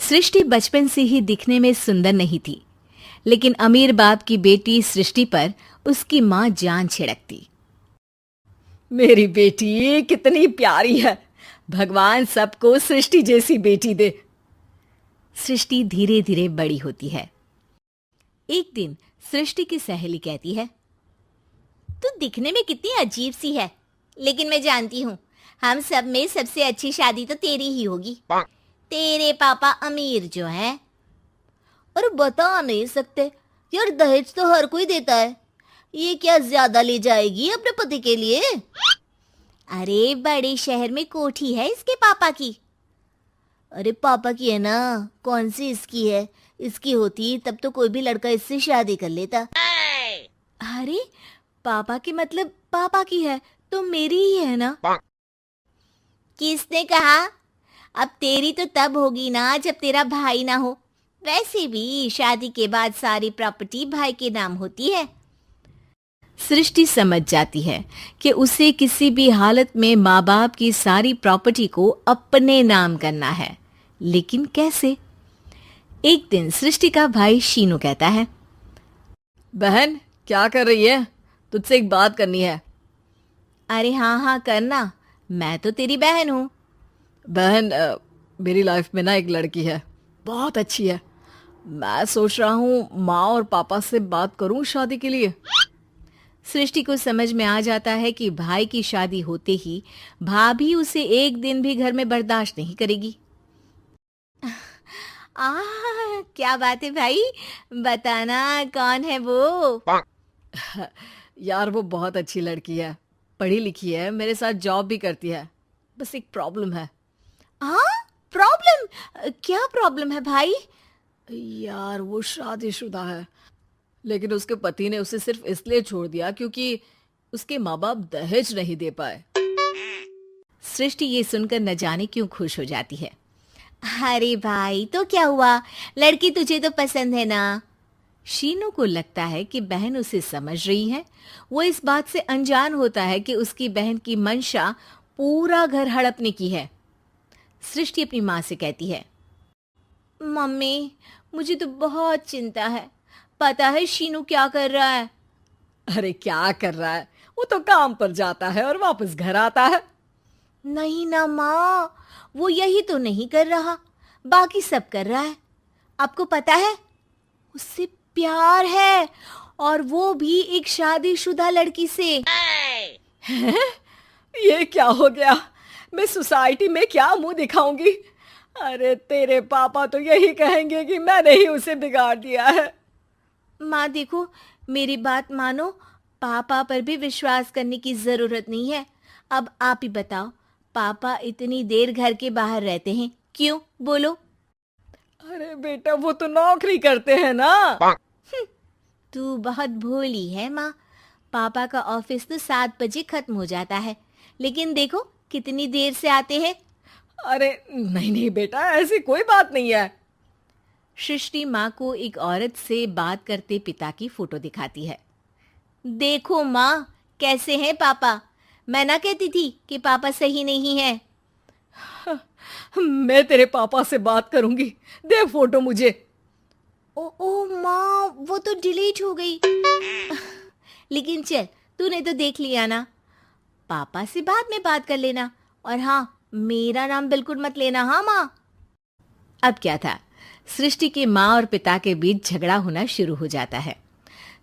सृष्टि बचपन से ही दिखने में सुंदर नहीं थी, लेकिन अमीर बाप की बेटी सृष्टि पर उसकी माँ जान छिड़कती। मेरी बेटी कितनी प्यारी है, भगवान सबको सृष्टि जैसी बेटी दे। सृष्टि धीरे धीरे बड़ी होती है। एक दिन सृष्टि की सहेली कहती है, तू दिखने में कितनी अजीब सी है, लेकिन मैं जानती हूँ हम सब में सबसे अच्छी शादी तो तेरी ही होगी। तेरे पापा अमीर जो हैं। और बता नहीं सकते यार, दहेज तो हर कोई देता है, ये क्या ज्यादा ले जाएगी अपने पति के लिए? अरे बड़े शहर में कोठी है इसके पापा की। अरे पापा की है ना, कौन सी इसकी है? इसकी होती तब तो कोई भी लड़का इससे शादी कर लेता। अरे पापा की मतलब पापा की है तो मेरी ही है ना? किसने कहा? अब तेरी तो तब होगी ना जब तेरा भाई ना हो। वैसे भी शादी के बाद सारी प्रॉपर्टी भाई के नाम होती है। सृष्टि समझ जाती है कि उसे किसी भी हालत में माँ बाप की सारी प्रॉपर्टी को अपने नाम करना है, लेकिन कैसे? एक दिन सृष्टि का भाई शीनू कहता है, बहन क्या कर रही है? तुझसे एक बात करनी है। अरे हाँ हाँ करना, मैं तो तेरी बहन हूँ। बहन मेरी लाइफ में ना एक लड़की है, बहुत अच्छी है। मैं सोच रहा हूँ माँ और पापा से बात करूँ शादी के लिए। सृष्टि को समझ में आ जाता है कि भाई की शादी होते ही भाभी उसे एक दिन भी घर में बर्दाश्त नहीं करेगी। क्या बात है भाई, बताना कौन है वो? यार वो बहुत अच्छी लड़की है, पढ़ी लिखी है, मेरे साथ जॉब भी करती है। बस एक प्रॉब्लम है। प्रॉब्लम? क्या प्रॉब्लम है भाई? यार वो शादीशुदा है, लेकिन उसके पति ने उसे सिर्फ इसलिए छोड़ दिया क्योंकि उसके माँ बाप दहेज नहीं दे पाए। सृष्टि ये सुनकर न जाने क्यों खुश हो जाती है। अरे भाई तो क्या हुआ, लड़की तुझे तो पसंद है ना? शीनू को लगता है कि बहन उसे समझ रही है। वो इस बात से अनजान होता है कि उसकी बहन की मंशा पूरा घर हड़पने की है। सृष्टि अपनी माँ से कहती है, मम्मी मुझे तो बहुत चिंता है, पता है शीनू क्या कर रहा है? अरे क्या कर रहा है, वो तो काम पर जाता है और वापस घर आता है। नहीं ना माँ, वो यही तो नहीं कर रहा, बाकी सब कर रहा है। आपको पता है उससे प्यार है, और वो भी एक शादीशुदा लड़की से। हैं? ये क्या हो गया? मैं सोसाइटी में क्या मुंह दिखाऊंगी? अरे तेरे पापा तो यही कहेंगे कि मैंने ही उसे बिगाड़ दिया है। माँ देखो, मेरी बात मानो, पापा पर भी विश्वास करने की जरूरत नहीं है। अब आप ही बताओ, पापा इतनी देर घर के बाहर रहते हैं क्यों, बोलो? अरे बेटा वो तो नौकरी करते हैं ना। तू बहुत भोली है माँ, पापा का ऑफिस तो 7 बजे खत्म हो जाता है, लेकिन देखो कितनी देर से आते हैं। अरे नहीं नहीं बेटा, ऐसी कोई बात नहीं है। सृष्टि माँ को एक औरत से बात करते पिता की फोटो दिखाती है। देखो माँ, कैसे हैं पापा? मैं ना कहती थी कि पापा सही नहीं है। मैं तेरे पापा से बात करूंगी, दे फोटो मुझे। ओ माँ, वो तो डिलीट हो गई। लेकिन चल, तूने तो देख लिया ना, पापा से बाद में बात कर लेना, और हाँ मेरा नाम बिल्कुल मत लेना। हाँ माँ। अब क्या था, सृष्टि के माँ और पिता के बीच झगड़ा होना शुरू हो जाता है।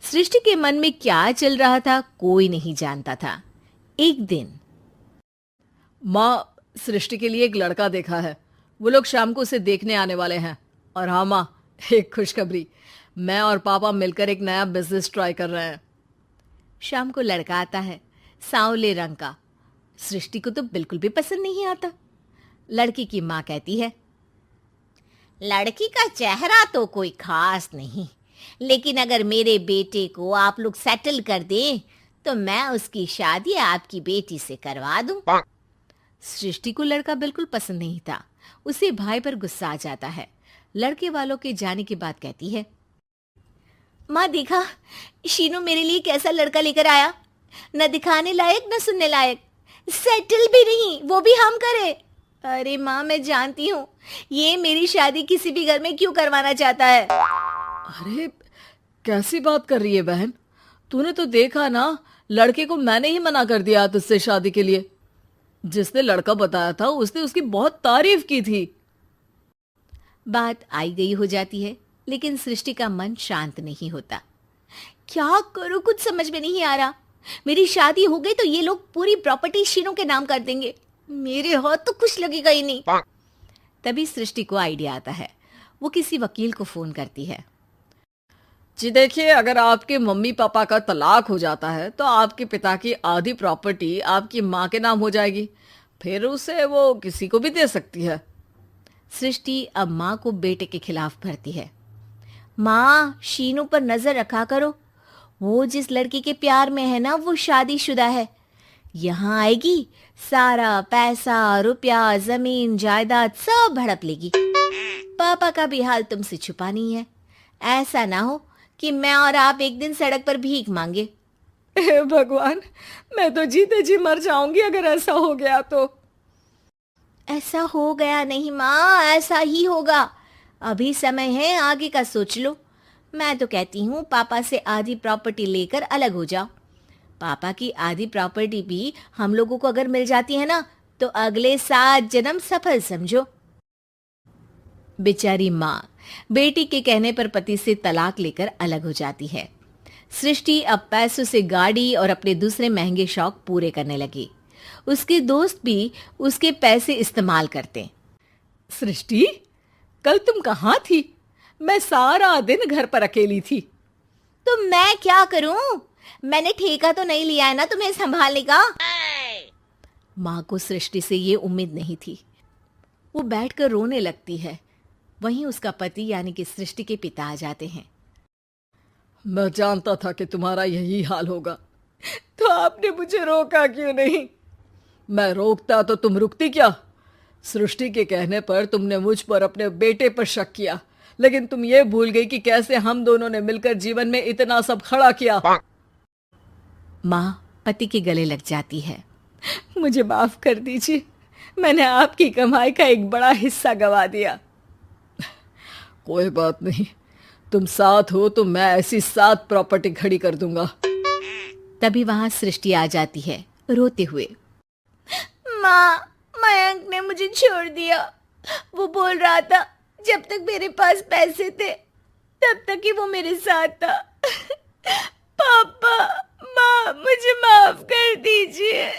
सृष्टि के मन में क्या चल रहा था कोई नहीं जानता था। एक दिन, माँ सृष्टि के लिए एक लड़का देखा है, वो लोग शाम को उसे देखने आने वाले हैं। और हाँ माँ, एक खुशखबरी, मैं और पापा मिलकर एक नया बिजनेस ट्राई कर रहे हैं। शाम को लड़का आता है, सांवले रंग का। सृष्टि को तो बिल्कुल भी पसंद नहीं आता। लड़की की माँ कहती है, लड़की का चेहरा तो कोई खास नहीं, लेकिन अगर मेरे बेटे को आप लोग सेटल कर दें तो मैं उसकी शादी आपकी बेटी से करवा दूं। सृष्टि को लड़का बिल्कुल पसंद नहीं था। उसे भाई पर गुस्सा आ जाता है। लड़के वालों के जाने के बाद कहती है, माँ देखा शीनू मेरे लिए कैसा लड़का लेकर आया, न दिखाने लायक न सुनने लायक, सेटल भी नहीं, वो भी हम करे। अरे माँ, मैं जानती हूँ ये मेरी शादी किसी भी घर में क्यों करवाना चाहता है। अरे कैसी बात कर रही है बहन? तूने तो देखा ना, लड़के को मैंने ही मना कर दिया तुझसे शादी के लिए। जिसने लड़का बताया था उसने उसकी बहुत तारीफ की थी। बात आई गई हो जाती है, लेकिन सृष्टि का मन शांत नहीं होता। क्या करूं, कुछ समझ में नहीं आ रहा। मेरी शादी हो गई तो ये लोग पूरी प्रॉपर्टी शीनू के नाम कर देंगे, मेरे हाथ तो कुछ लगेगा ही नहीं। तभी सृष्टि को आइडिया आता है। वो किसी वकील को फोन करती है। जी देखिए, अगर आपके मम्मी पापा का तलाक हो जाता है तो आपके पिता की आधी प्रॉपर्टी आपकी माँ के नाम हो जाएगी, फिर उसे वो किसी को भी दे सकती है। सृष्टि अब माँ को बेटे के खिलाफ भरती है। माँ, शीनू पर नजर रखा करो, वो जिस लड़की के प्यार में है ना वो शादीशुदा है। यहाँ आएगी, सारा पैसा रुपया जमीन जायदाद सब हड़प लेगी। पापा का भी हाल तुमसे छुपा नहीं है। ऐसा ना हो कि मैं और आप एक दिन सड़क पर भीख मांगे। हे भगवान, मैं तो जीते जी मर जाऊंगी अगर ऐसा हो गया तो। ऐसा हो गया नहीं माँ, ऐसा ही होगा। अभी समय है, आगे का सोच लो। मैं तो कहती हूँ पापा से आधी प्रॉपर्टी लेकर अलग हो जाओ। पापा की आधी प्रॉपर्टी भी हम लोगों को अगर मिल जाती है ना तो अगले 7 जन्म सफल समझो। बेचारी माँ बेटी के कहने पर पति से तलाक लेकर अलग हो जाती है। सृष्टि अब पैसों से गाड़ी और अपने दूसरे महंगे शौक पूरे करने लगी। उसके दोस्त भी उसके पैसे इस्तेमाल करते। सृष्टि, कल तुम कहाँ थी? मैं सारा दिन घर पर अकेली थी। तो मैं क्या करूं? मैंने ठेका तो नहीं लिया है ना तुम्हें संभालने का। माँ को सृष्टि से ये उम्मीद नहीं थी। वो बैठकर रोने लगती है। वहीं उसका पति यानी कि सृष्टि के पिता आ जाते हैं। मैं जानता था कि तुम्हारा यही हाल होगा, तो आपने मुझे रोका क्यों नहीं? मैं रोकता तो तुम रुकती क्या? सृष्टि के कहने पर तुमने मुझ पर अपने बेटे पर शक किया, लेकिन तुम ये भूल गई कि कैसे हम दोनों ने मिलकर जीवन में इतना सब खड़ा किया। माँ पति के गले लग जाती है। मुझे माफ कर दीजिए, मैंने आपकी कमाई का एक बड़ा हिस्सा गवा दिया। कोई बात नहीं, तुम साथ हो तो मैं ऐसी 7 प्रॉपर्टी खड़ी कर दूंगा। तभी वहां सृष्टि आ जाती है रोते हुए। माँ, मयंक ने मुझे छोड़ दिया। वो बोल रहा था जब तक मेरे पास पैसे थे तब तक ही वो मेरे साथ था। पापा, माँ, मुझे माफ कर दीजिए।